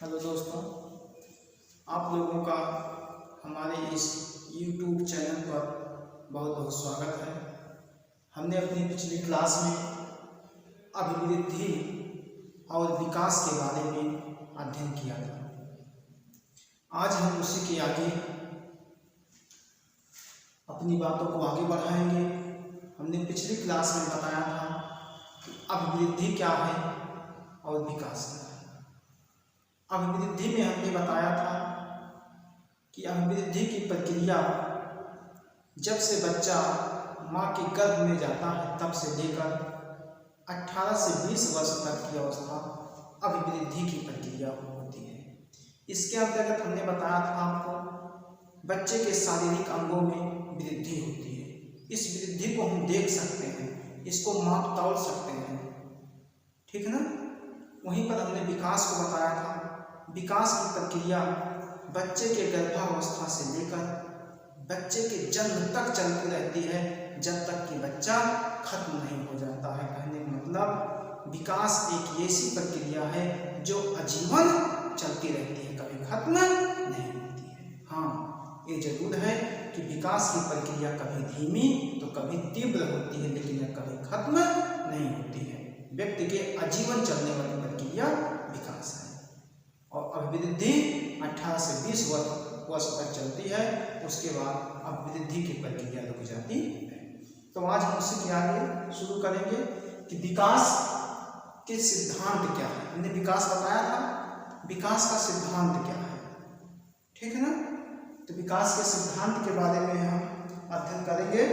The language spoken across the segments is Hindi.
हेलो दोस्तों, आप लोगों का हमारे इस YouTube चैनल पर बहुत बहुत स्वागत है। हमने अपनी पिछली क्लास में अभिवृद्धि और विकास के बारे में अध्ययन किया था। आज हम उसी के आगे अपनी बातों को आगे बढ़ाएंगे। हमने पिछली क्लास में बताया था कि अभिवृद्धि क्या है और विकास क्या है। अभिवृद्धि में हमने बताया था कि अभिवृद्धि की प्रक्रिया जब से बच्चा माँ के गर्भ में जाता है तब से लेकर 18 से 20 वर्ष तक की अवस्था अभिवृद्धि की प्रक्रिया होती है। इसके अंतर्गत हमने बताया था आपको बच्चे के शारीरिक अंगों में वृद्धि होती है। इस वृद्धि को हम देख सकते हैं, इसको माप तौल सकते हैं, ठीक है ना। वहीं पर हमने विकास को बताया था। विकास की प्रक्रिया बच्चे के गर्भावस्था से लेकर बच्चे के जन्म तक चलती रहती है जब तक कि बच्चा खत्म नहीं हो जाता है। कहने का मतलब विकास एक ऐसी प्रक्रिया है जो आजीवन चलती रहती है, कभी खत्म नहीं होती है। हाँ, ये जरूर है कि विकास की प्रक्रिया कभी धीमी तो कभी तीव्र होती है, लेकिन यह कभी खत्म नहीं होती है। व्यक्ति के आजीवन चलने वाली प्रक्रिया विकास है। और अभिवृद्धि 18 से 20 वर्ष तक चलती है, उसके बाद अभिवृद्धि की प्रक्रिया रुक जाती है। तो आज हम उसी के आगे शुरू करेंगे कि विकास के सिद्धांत क्या है। हमने विकास बताया था, विकास का सिद्धांत क्या है, ठीक है ना। तो विकास के सिद्धांत के बारे में हम अध्ययन करेंगे।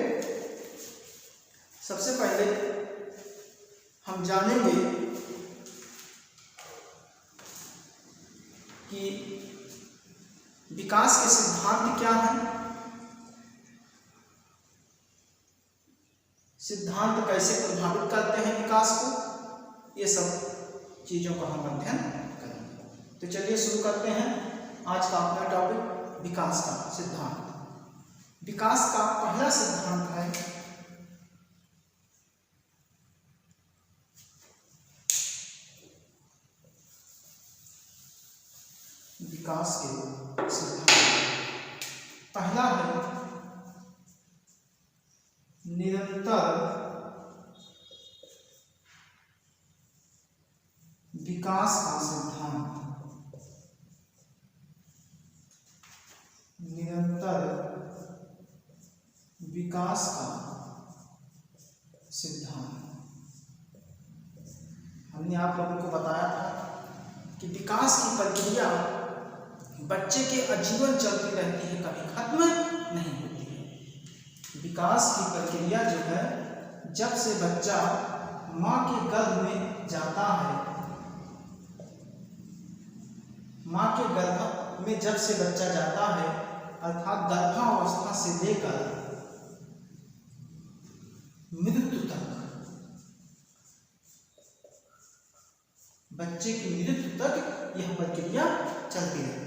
सबसे पहले हम जानेंगे कि विकास के सिद्धांत क्या है, सिद्धांत कैसे प्रभावित करते हैं विकास को, ये सब चीजों का हम अध्ययन करेंगे। तो चलिए शुरू करते हैं आज का अपना टॉपिक, विकास का सिद्धांत। विकास का पहला सिद्धांत है विकास के सिद्धांत। पहला है निरंतर विकास का सिद्धांत। निरंतर विकास का सिद्धांत। हमने आप लोगों को बताया था कि विकास की प्रक्रिया बच्चे के आजीवन चलती रहती है, कभी खत्म नहीं होती है। विकास की प्रक्रिया जो है, जब से बच्चा माँ के गर्भ में जाता है, माँ के गर्भ में जब से बच्चा जाता है, अर्थात गर्भावस्था से लेकर मृत्यु तक, बच्चे की मृत्यु तक यह प्रक्रिया चलती रहती है।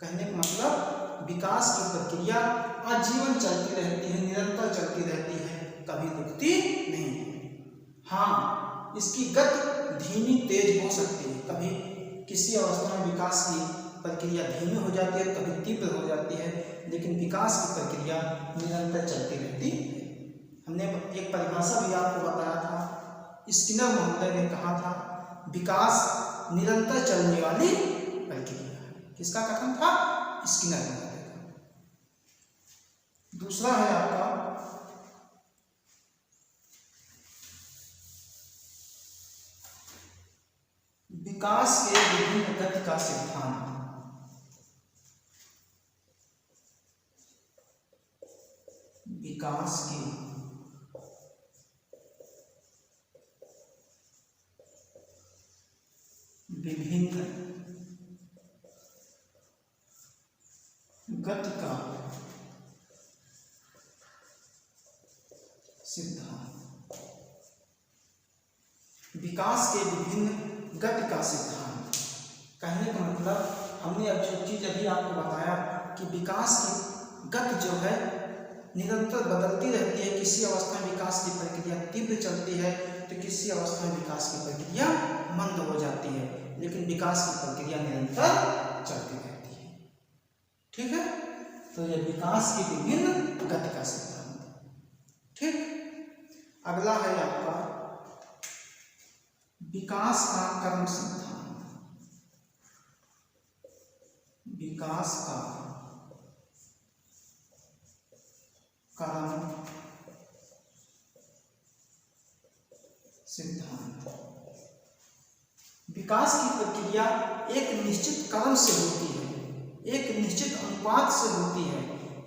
कहने का मतलब विकास की प्रक्रिया आजीवन चलती रहती है, निरंतर चलती रहती है, कभी रुकती नहीं है। हाँ, इसकी गति धीमी तेज हो सकती है। कभी किसी अवस्था में विकास की प्रक्रिया धीमी हो जाती है, कभी तीव्र हो जाती है, लेकिन विकास की प्रक्रिया निरंतर चलती रहती है। हमने एक परिभाषा भी आपको बताया था, स्किनर महोदय ने कहा था विकास निरंतर चलने वाली प्रक्रिया। किसका कथन था? स्किनर महोदय का। दूसरा है आपका विकास के विभिन्न गति का सिद्धांत। विकास के विभिन्न गति का सिद्धांत। विकास के विभिन्न गति का सिद्धांत कहने का मतलब, हमने अब जो चीज अभी आपको बताया कि विकास की गति जो है निरंतर बदलती रहती है। किसी अवस्था में विकास की प्रक्रिया तीव्र चलती है तो किसी अवस्था में विकास की प्रक्रिया मंद हो जाती है। लेकिन विकास की प्रक्रिया निरंतर चलती रहती है। ठीक है, तो यह विकास की विभिन्न गति का सिद्धांत। ठीक, अगला है आपका विकास का क्रम सिद्धांत। विकास का क्रम सिद्धांत। विकास की प्रक्रिया एक निश्चित क्रम से होती है, एक निश्चित अनुपात से होती है।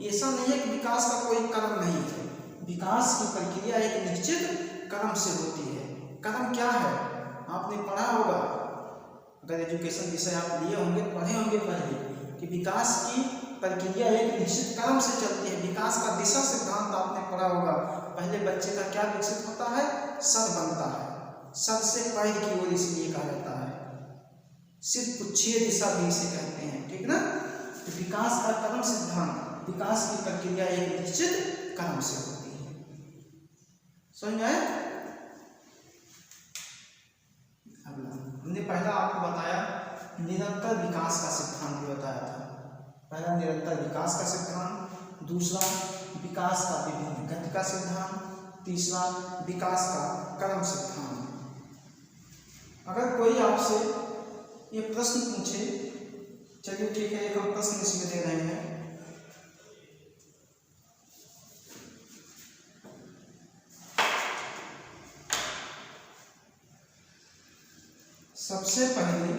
ऐसा नहीं है कि विकास का कोई क्रम नहीं है। विकास की प्रक्रिया एक निश्चित क्रम से होती है। क्रम क्या है, आपने पढ़ा होगा, अगर एजुकेशन विषय आप लिए होंगे, पढ़े होंगे पहले कि विकास की प्रक्रिया एक निश्चित क्रम से चलती है। विकास का दिशा सिद्धांत आपने पढ़ा होगा। पहले बच्चे का क्या विकसित होता है, सर बनता है, सर से पैर की ओर इसलिए कहा जाता है, सिर्फ पुच्छीय दिशा भी इसे कहते हैं। ठीक ना, तो विकास का क्रम सिद्धांत, विकास की प्रक्रिया एक निश्चित क्रम से होती है। समझ में आया? अगला हमने पहला आपको बताया निरंतर विकास का सिद्धांत भी बताया था। पहला निरंतर विकास का सिद्धांत, दूसरा विकास का विभिन्न गति का सिद्धांत, तीसरा विकास का क्रम सिद्धांत। अगर कोई आपसे ये प्रश्न पूछे, चलिए ठीक है, एक हम प्रश्न इसमें दे रहे हैं। सबसे पहले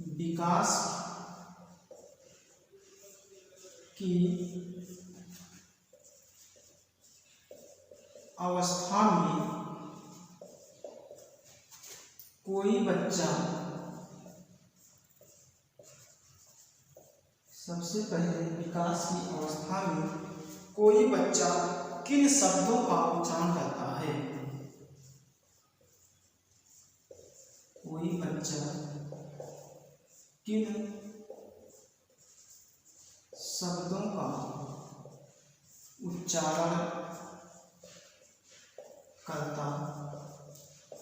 विकास की अवस्था में कोई बच्चा, सबसे पहले विकास की अवस्था में कोई बच्चा किन शब्दों का उच्चारण करता है? कोई बच्चा किन शब्दों का उच्चारण करता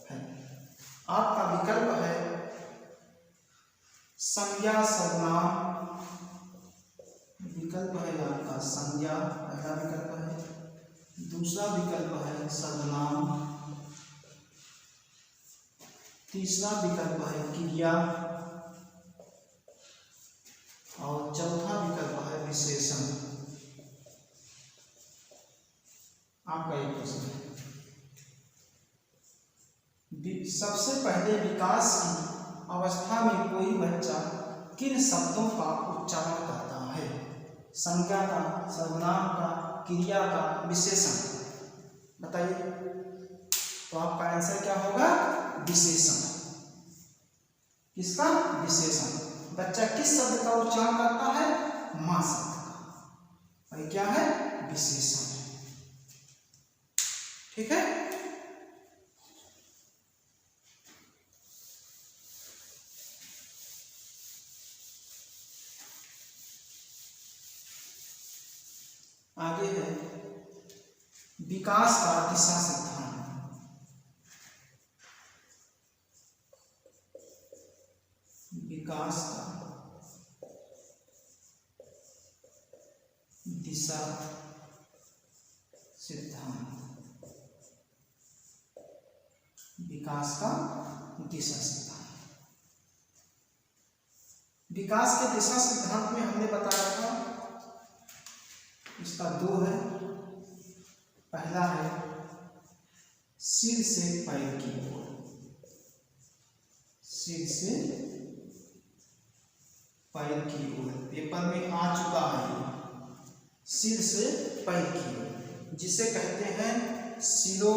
है? आपका विकल्प है संज्ञा सर्वनाम, विकल्प है आपका संज्ञा, पहला विकल्प है। दूसरा विकल्प है सर्वनाम, तीसरा विकल्प है क्रिया और चौथा विकल्प है विशेषण। आपका एक प्रश्न है, सबसे पहले विकास की अवस्था में कोई बच्चा किन शब्दों का उच्चारण करता है? संज्ञा का, सर्वनाम का, क्रिया का, विशेषण। बताइए, तो आपका आंसर क्या होगा? विशेषण। किसका? विशेषण। बच्चा किस शब्द का उच्चारण करता है? मां शब्द का। और क्या है? विशेषण। ठीक है, आगे है विकास का दिशा सिद्धांत। विकास का दिशा सिद्धांत। विकास का दिशा सिद्धांत। विकास के दिशा सिद्धांत में हमने बताया था, इसका दो है। पहला है सिर से पैर की ओर, सिर से पैर की ओर, पेपर में आ चुका है। सिर से पैर की ओर जिसे कहते हैं सिरो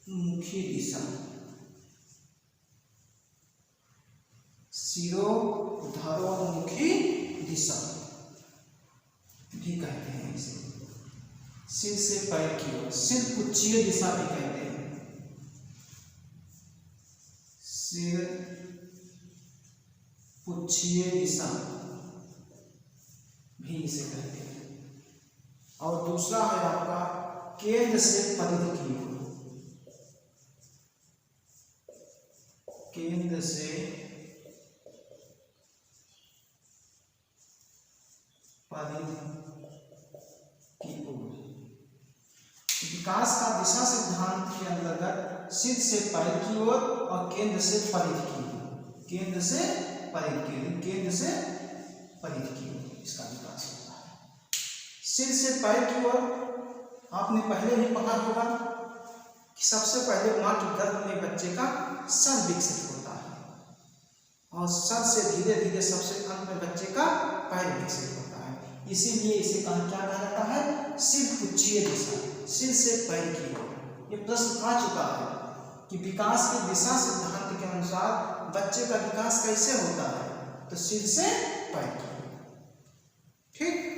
मुखी दिशा, सिरोधरोमुखी दिशा भी कहते हैं इसे। सिर से पैर की ओर, सिर पुच्छीय दिशा भी कहते हैं। सिर पुच्छीय दिशा भी इसे कहते हैं। और दूसरा है आपका केंद्र से परिधि की ओर, केंद्र से परिधि की ओर। विकास का दिशा सिद्धांत के अंतर्गत सिर से पैर की ओर और केंद्र से परिधि की ओर, केंद्र से परिधि की ओर, केंद्र से परिधि की ओर इसका विकास होता है। सिर से पैर की ओर आपने पहले ही पढ़ा होगा कि सबसे पहले मां के गर्भ में बच्चे का सर विकसित होता है और सर से धीरे धीरे सबसे अंत में बच्चे का पैर विकसित होता है। इसीलिए इसे क्या कहा जाता है? सिर पुच्छीय दिशा, सिर से पैर की ओर। ये प्रश्न आ चुका है कि विकास के दिशा सिद्धांत के अनुसार बच्चे का विकास कैसे होता है? तो सिर से पैर की ओर। ठीक,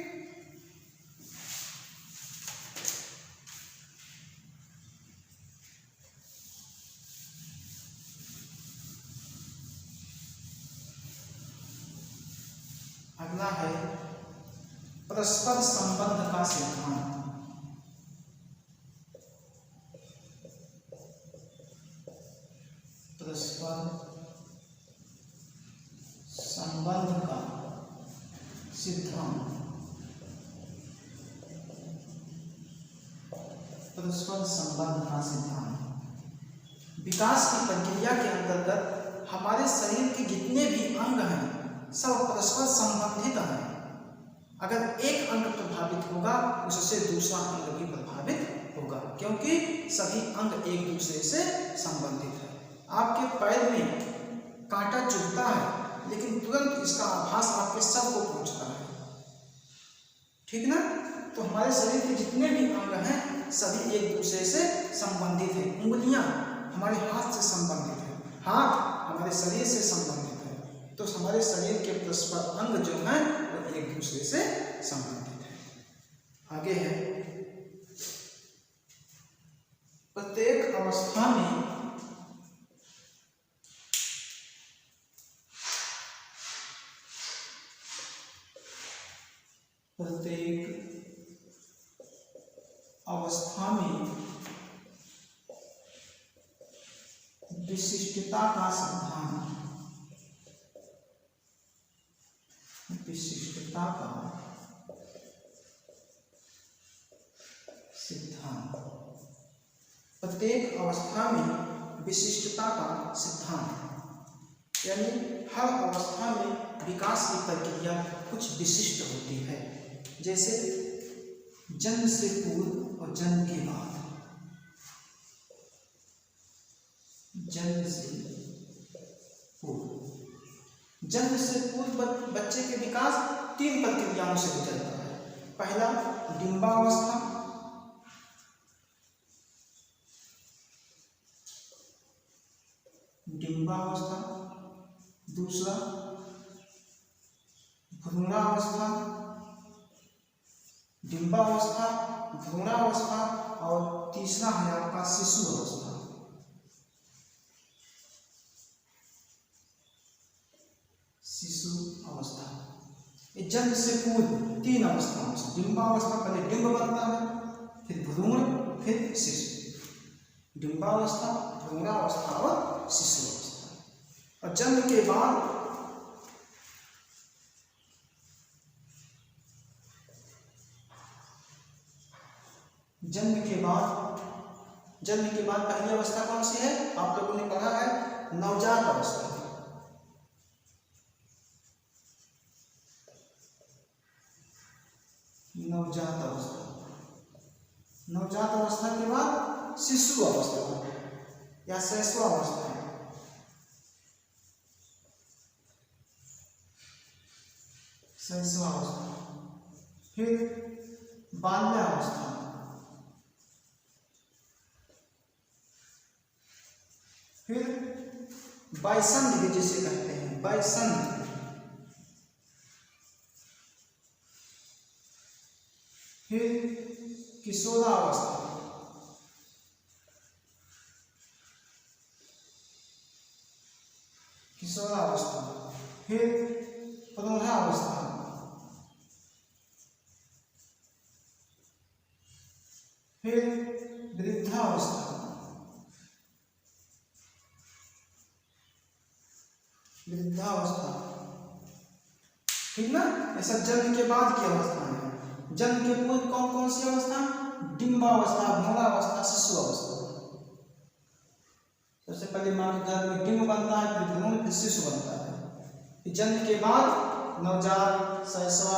अगला है परस्पर संबंध का सिद्धांत। परस्पर संबंध का सिद्धांत, परस्पर संबंध का सिद्धांत। विकास की प्रक्रिया के अंतर्गत हमारे शरीर के जितने भी अंग हैं सब परस्पर संबंधित हैं। अगर एक अंग प्रभावित होगा उससे दूसरा अंग भी प्रभावित होगा, क्योंकि सभी अंग एक दूसरे से संबंधित है। आपके पैर में कांटा चुभता है लेकिन तुरंत इसका आभास आपके सर को पहुंचता है, ठीक ना? तो हमारे शरीर के जितने भी अंग हैं सभी एक दूसरे से संबंधित है। उंगलियां हमारे हाथ से संबंधित है, हाथ हमारे शरीर से संबंधित है। तो हमारे शरीर के परस्पर अंग जो हैं वो एक दूसरे से संबंधित है। आगे है प्रत्येक अवस्था में विशिष्टता का सिद्धांत, विशिष्टता का सिद्धांत। प्रत्येक अवस्था में विशिष्टता का सिद्धांत यानी हर अवस्था में विकास की प्रक्रिया कुछ विशिष्ट होती है। जैसे जन्म से पूर्व और जन्म के बाद। जन्म से पूर्व, जन्म से पूर्व बच्चे के विकास 3 प्रक्रियाओं से गुजरता है। पहला डिंबावस्था, डिंबावस्था, दूसरा भ्रूणावस्था, डिंबावस्था, भ्रूणावस्था और तीसरा है आपका शिशु अवस्था। शिशु अवस्था। ये जन्म से पूर्व 3 अवस्थाओं से, डिंबावस्था पहले डिंब बनता है, फिर भ्रूण, फिर शिशु। डिंबावस्था, भ्रूणावस्था और शिशु अवस्था। और जन्म के बाद पहली अवस्था कौन सी है? आप लोगों ने पढ़ा है नवजात अवस्था। नवजात अवस्था। नवजात अवस्था के बाद शिशु अवस्था या शैशवावस्था। शैशवावस्था, फिर बाल्यावस्था, फिर वयस्क जिसे कहते हैं, वयस्क, फिर किशोरावस्था, किशोरावस्था, फिर प्रौढ़ावस्था, फिर वृद्धावस्था, ठीक ना। ऐसा जन्म के बाद की अवस्था है। जन्म के पूर्व कौन कौन सी अवस्था? डिंबावस्था, भ्रूणावस्था, शिशुअवस्था। सबसे पहले मां के गर्भ में डिंब बनता है, फिर भ्रूण, फिर शिशु बनता है। जन्म के बाद नवजात, शैशव,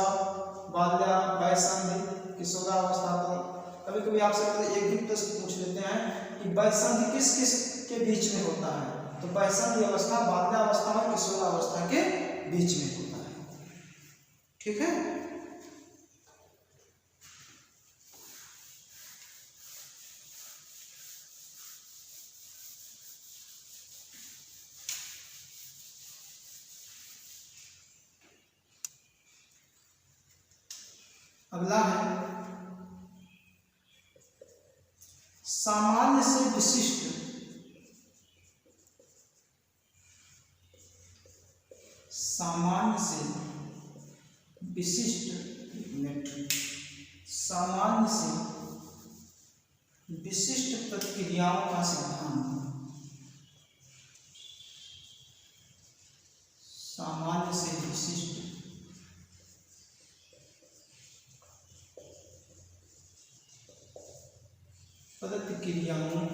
बाल्या, वैसंधि, किशोरावस्था। तो कभी कभी आपसे एक दिन प्रश्न पूछ लेते हैं कि वैसंधि किस किस के बीच में होता है? तो वैसंधि अवस्था बाल्यावस्था और किशोरावस्था के बीच में होता है, ठीक है। अगला है सामान्य से विशिष्ट, सामान्य से विशिष्ट, सामान्य से विशिष्ट प्रतिक्रियाओं का सिद्धांत। सामान्य से विशिष्ट प्रतिक्रियाओं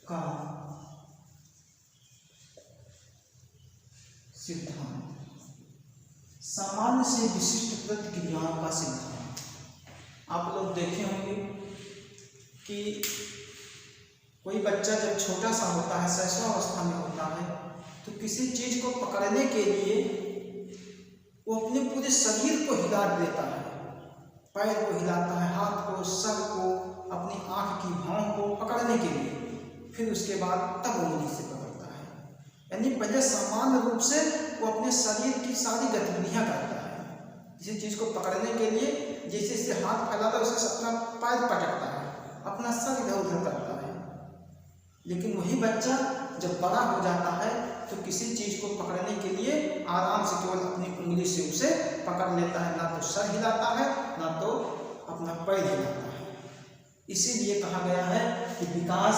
का सिद्धांत। सामान्य से विशिष्ट प्रतिक्रियाओं का सिद्धांत। आप लोग देखे होंगे कि कोई बच्चा जब छोटा सा होता है, शैशवावस्था में होता है, तो किसी चीज को पकड़ने के लिए वो अपने पूरे शरीर को हिला देता है। पैर को हिलाता है, हाथ को, सर को, अपनी आंख की भौं को पकड़ने के लिए। फिर उसके बाद तब उंगली से पकड़ता है। यानी पहले सामान्य रूप से वो अपने शरीर की सारी गतिविधियां करता है। किसी चीज को पकड़ने के लिए जैसे जैसे हाथ फैलाता है, उससे अपना पैर पटकता है, अपना सर इधर उधर करता है। लेकिन वही बच्चा जब बड़ा हो जाता है तो किसी चीज को पकड़ने के लिए आराम से केवल अपनी उंगली से उसे पकड़ लेता है। ना तो सर हिलाता है, ना तो अपना पैर हिलाता है। इसीलिए कहा गया है कि विकास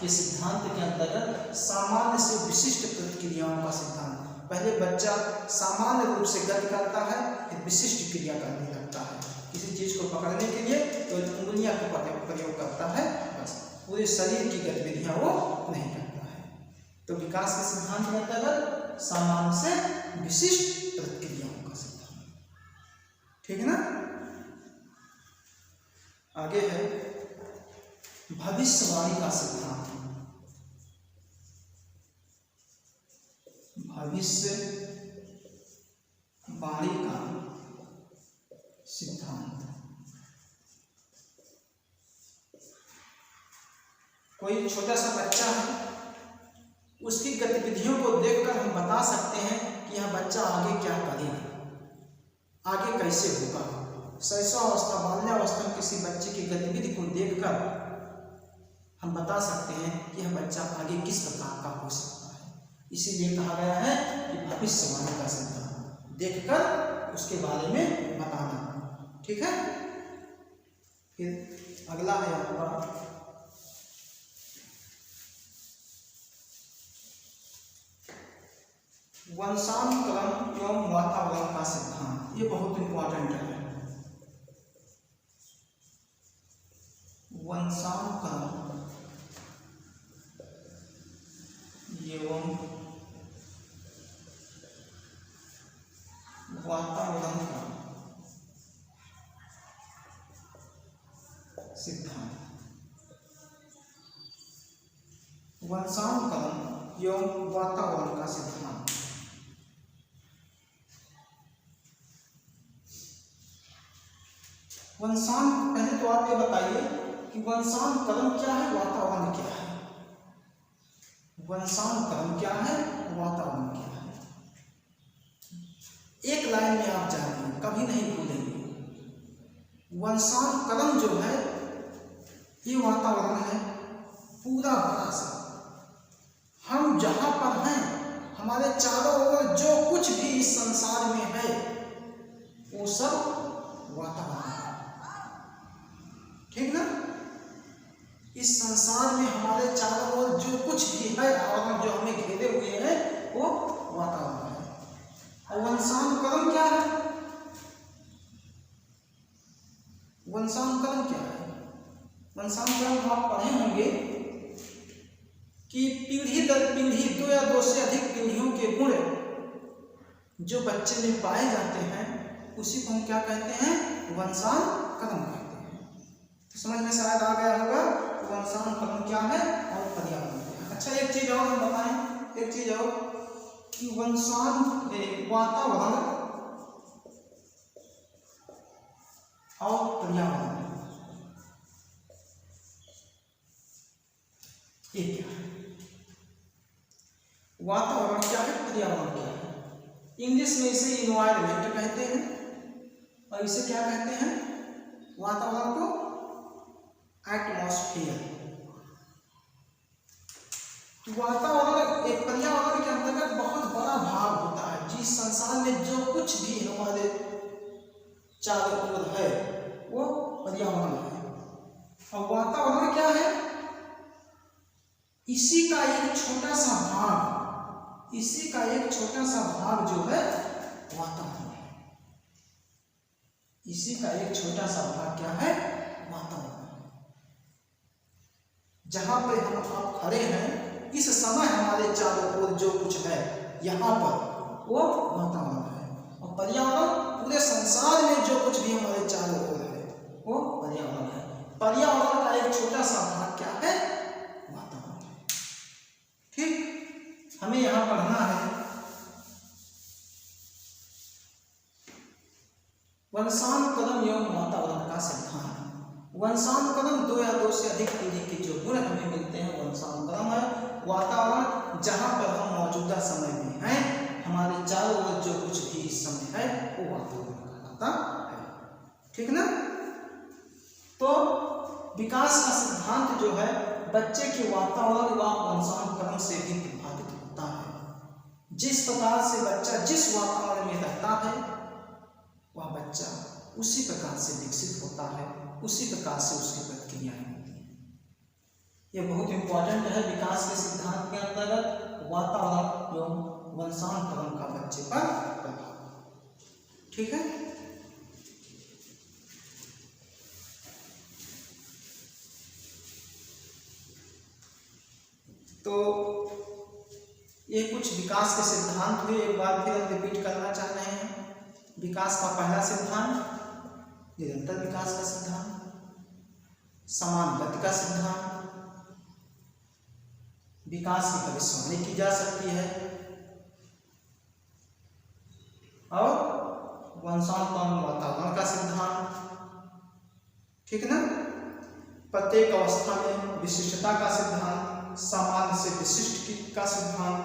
के सिद्धांत के अंतर्गत सामान्य से विशिष्ट प्रतिक्रियाओं का सिद्धांत। पहले बच्चा सामान्य रूप से गति करता है, फिर विशिष्ट क्रिया करने लगता है। किसी चीज को पकड़ने के लिए तो उंगलियां का प्रयोग करता है, बस पूरे शरीर की गतिविधियां वो नहीं करता है। तो विकास के सिद्धांत के अंतर्गत सामान्य से विशिष्ट प्रतिक्रियाओं का सिद्धांत, ठीक है ना। आगे है भविष्यवाणी का सिद्धांत। भविष्यवाणी का सिद्धांत। कोई छोटा सा बच्चा है, उसकी गतिविधियों को देखकर हम बता सकते हैं कि यह बच्चा आगे क्या करेगा, आगे कैसे होगा। शैशवावस्था, बाल्यावस्था में किसी बच्चे की गतिविधि को देखकर हम बता सकते हैं कि यह बच्चा आगे किस प्रकार का हो सकता है। इसीलिए कहा गया है कि भविष्यवाणी का सिद्धांत, देखकर उसके बारे में बताना, ठीक है। फिर अगला है आपका वंशानुक्रम एवं वातावरण का सिद्धांत। ये बहुत इंपॉर्टेंट है। वंशानुक्रम एवं वातावरण का सिद्धांत। वंशानुक्रम एवं वातावरण का सिद्धांत। पहले तो आप ये बताइए कि वंशानुक्रम क्या है, वातावरण क्या है। वंशानुक्रम क्या है, वातावरण क्या है। एक लाइन में आप जानिए, कभी नहीं भूलेंगे। वंशानुक्रम जो है ये वातावरण है पूरा बड़ा सा। हम जहां पर हैं हमारे चारों ओर जो कुछ भी इस संसार में है वो सब वातावरण है, ठीक ना। इस संसार में हमारे चारों ओर जो कुछ भी है और जो हमें घेरे हुए हैं वो वातावरण है। और वंशानुक्रम क्या है? वंशानुक्रम क्या है? वंशानुक्रम आप पढ़े होंगे कि पीढ़ी दर पीढ़ी 2 या 2 से अधिक पीढ़ियों के गुण जो बच्चे में पाए जाते हैं उसी को हम क्या कहते हैं? वंशानुक्रम कहते हैं। तो समझ में शायद आ गया होगा वंशानुक्रम क्या है और पर्यावरण क्या है। अच्छा, एक चीज और हम बताएं, एक चीज और कि वातावरण और पर्यावरण ये क्या है? वातावरण क्या है, पर्यावरण क्या है? इंग्लिश में इसे इन्वायरमेंट कहते हैं और इसे क्या कहते हैं? वातावरण को एटमॉस्फेयर। वातावरण एक पर्यावरण के अंतर्गत बहुत बड़ा भाग होता है। जिस संसार में जो कुछ भी हमारे चारों ओर है वो पर्यावरण है। और वातावरण क्या है? इसी का एक छोटा सा भाग, इसी का एक छोटा सा भाग जो है वातावरण है। इसी का एक छोटा सा भाग क्या है? वातावरण। जहां पे हम आप खड़े हैं इस समय हमारे चारों ओर जो कुछ है यहाँ पर वो वातावरण है। और पर्यावरण पूरे संसार में जो कुछ भी हमारे चारों ओर है वो पर्यावरण है। पर्यावरण का एक छोटा सा भाग क्या है? वातावरण है। ठीक, हमें यहाँ पढ़ना है वंशानुक्रम एवं वातावरण का सिद्धांत। वंशानुक्रम 2 या 2 से अधिक पीढ़ी के जो गुण हमें मिलते हैं वंशानुक्रम है। वातावरण जहां पर हम मौजूदा समय में हैं, हमारे चारों ओर जो कुछ भी इस समय है वो वातावरण कहलाता है, ठीक ना। तो विकास का सिद्धांत जो है बच्चे के वातावरण व वंशानुक्रम से भी प्रभावित होता है। जिस प्रकार से बच्चा जिस वातावरण में रहता है वह बच्चा उसी प्रकार से विकसित होता है, उसी प्रकार से उसकी प्रतिक्रियाएं होती हैं। यह बहुत इंपॉर्टेंट है विकास के सिद्धांत के अंतर्गत वातावरण एवं वंशानुक्रम का बच्चे पर प्रभाव, ठीक है। तो ये कुछ विकास के सिद्धांत हुए, एक बार फिर हम रिपीट करना चाह रहे हैं। विकास का पहला सिद्धांत निरंतर विकास का सिद्धांत, समान गति का सिद्धांत, विकास की भविष्यवाणी की जा सकती है, और वंशानुक्रम वातावरण का सिद्धांत, ठीक ना। प्रत्येक अवस्था में विशिष्टता का सिद्धांत, सामान्य से विशिष्ट का सिद्धांत,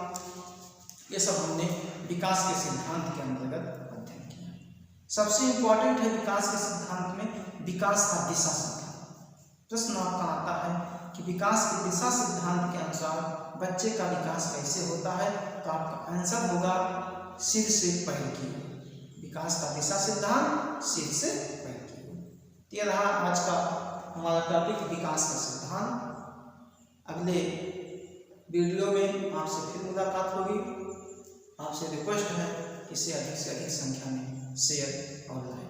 ये सब हमने विकास के सिद्धांत के अंतर्गत अध्ययन किया। सबसे इंपॉर्टेंट है विकास के सिद्धांत में विकास का दिशा सिद्धांत। प्रश्न आपका आता है कि विकास के दिशा सिद्धांत के अनुसार बच्चे का विकास कैसे होता है, तो आपका आंसर होगा सिर से पैर की ओर। विकास का दिशा सिद्धांत सिर से पैर की ओर। ये रहा आज का हमारा टॉपिक विकास का सिद्धांत। अगले वीडियो में आपसे फिर मुलाकात होगी। आपसे रिक्वेस्ट है इसे अधिक से अधिक संख्या में शेयर और लाइक